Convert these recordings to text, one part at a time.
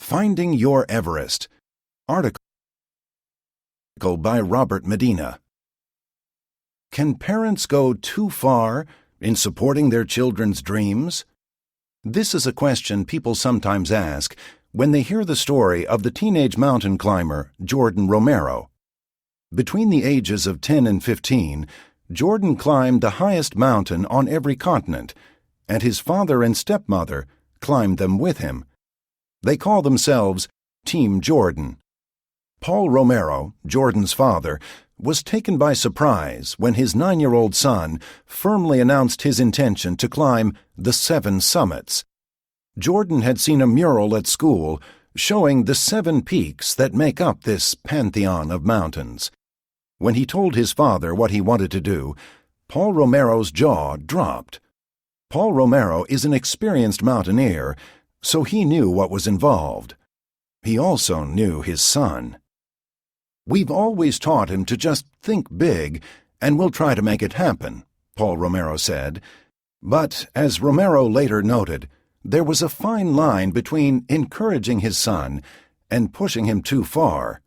Finding Your Everest. Article by Robert Medina. Can parents go too far in supporting their children's dreams? This is a question people sometimes ask when they hear the story of the teenage mountain climber Jordan Romero. Between the ages of 10 and 15, Jordan climbed the highest mountain on every continent, and his father and stepmother climbed them with him. They call themselves Team Jordan. Paul Romero, Jordan's father, was taken by surprise when his 9-year-old son firmly announced his intention to climb the 7 summits. Jordan had seen a mural at school showing the 7 peaks that make up this pantheon of mountains. When he told his father what he wanted to do, Paul Romero's jaw dropped. Paul Romero is an experienced mountaineer, so he knew what was involved. He also knew his son. "We've always taught him to just think big, and we'll try to make it happen," Paul Romero said. But, as Romero later noted, there was a fine line between encouraging his son and pushing him too far.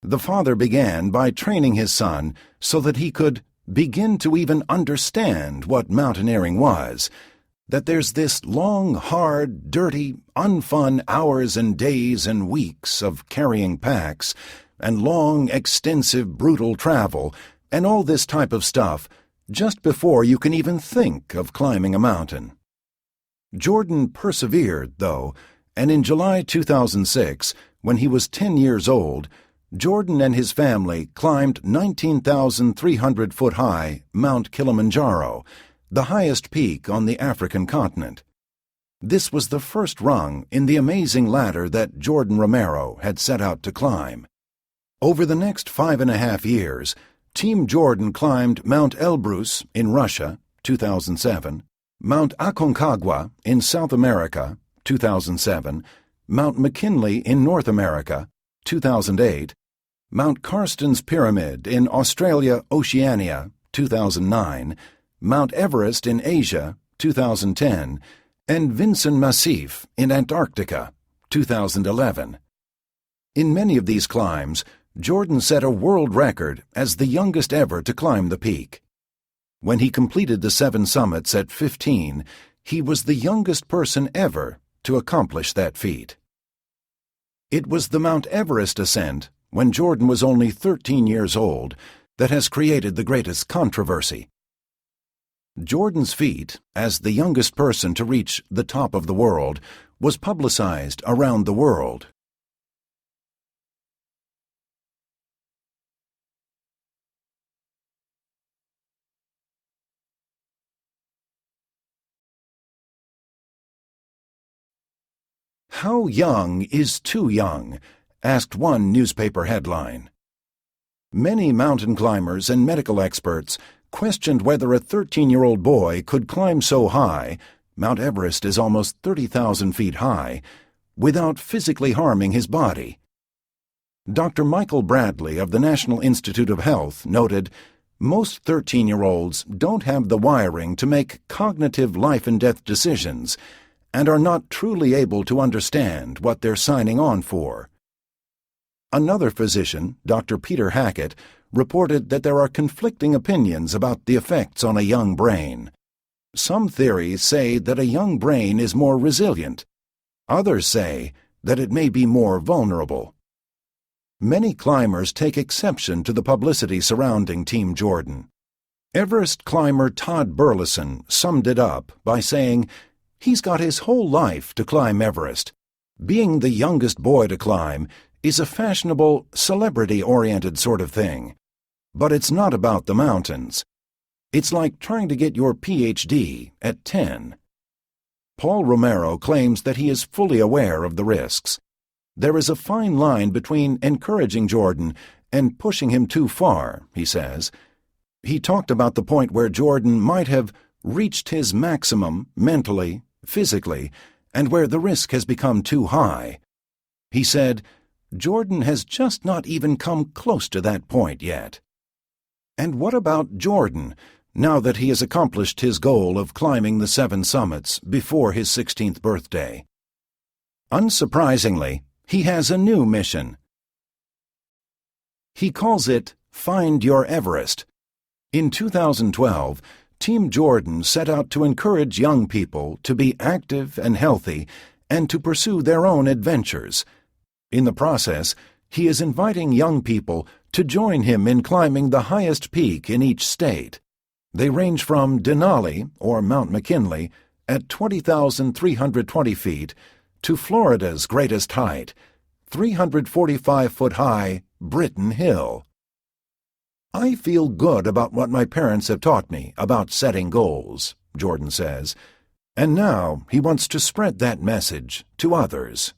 The father began by training his son so that he could begin to even understand what mountaineering was, that there's this long, hard, dirty, unfun hours and days and weeks of carrying packs, and long, extensive, brutal travel, and all this type of stuff, just before you can even think of climbing a mountain. Jordan persevered, though, and in July 2006, when he was 10 years old, Jordan and his family climbed 19,300-foot-high Mount Kilimanjaro, the highest peak on the African continent. This was the first rung in the amazing ladder that Jordan Romero had set out to climb. Over the next 5.5 years, Team Jordan climbed Mount Elbrus in Russia, 2007, Mount Aconcagua in South America, 2007, Mount McKinley in North America, 2008, Mount Karsten's Pyramid in Australia, Oceania, 2009, Mount Everest in Asia, 2010, and Vinson Massif in Antarctica, 2011. In many of these climbs, Jordan set a world record as the youngest ever to climb the peak. When he completed the 7 summits at 15, he was the youngest person ever to accomplish that feat. It was the Mount Everest ascent, when Jordan was only 13 years old, that has created the greatest controversy. Jordan's feat, as the youngest person to reach the top of the world, was publicized around the world. "How young is too young?" asked one newspaper headline. Many mountain climbers and medical experts questioned whether a 13-year-old boy could climb so high — Mount Everest is almost 30,000 feet high — without physically harming his body. Dr. Michael Bradley of the National Institute of Health noted, "Most 13-year-olds don't have the wiring to make cognitive life-and-death decisions and are not truly able to understand what they're signing on for." Another physician, Dr. Peter Hackett, reported that there are conflicting opinions about the effects on a young brain. Some theories say that a young brain is more resilient. Others say that it may be more vulnerable. Many climbers take exception to the publicity surrounding Team Jordan. Everest climber Todd Burleson summed it up by saying, "He's got his whole life to climb Everest. Being the youngest boy to climb is a fashionable, celebrity-oriented sort of thing. But it's not about the mountains. It's like trying to get your PhD at 10. Paul Romero claims that he is fully aware of the risks. There is a fine line between encouraging Jordan and pushing him too far, he says. He talked about the point where Jordan might have reached his maximum mentally, physically, and where the risk has become too high. He said, "Jordan has just not even come close to that point yet." And what about Jordan, now that he has accomplished his goal of climbing the 7 summits before his 16th birthday? Unsurprisingly, he has a new mission. He calls it Find Your Everest. In 2012, Team Jordan set out to encourage young people to be active and healthy and to pursue their own adventures. In the process, he is inviting young people to join him in climbing the highest peak in each state. They range from Denali, or Mount McKinley, at 20,320 feet, to Florida's greatest height, 345-foot-high Britton Hill. I feel good about what my parents have taught me about setting goals, Jordan says, and now he wants to spread that message to others.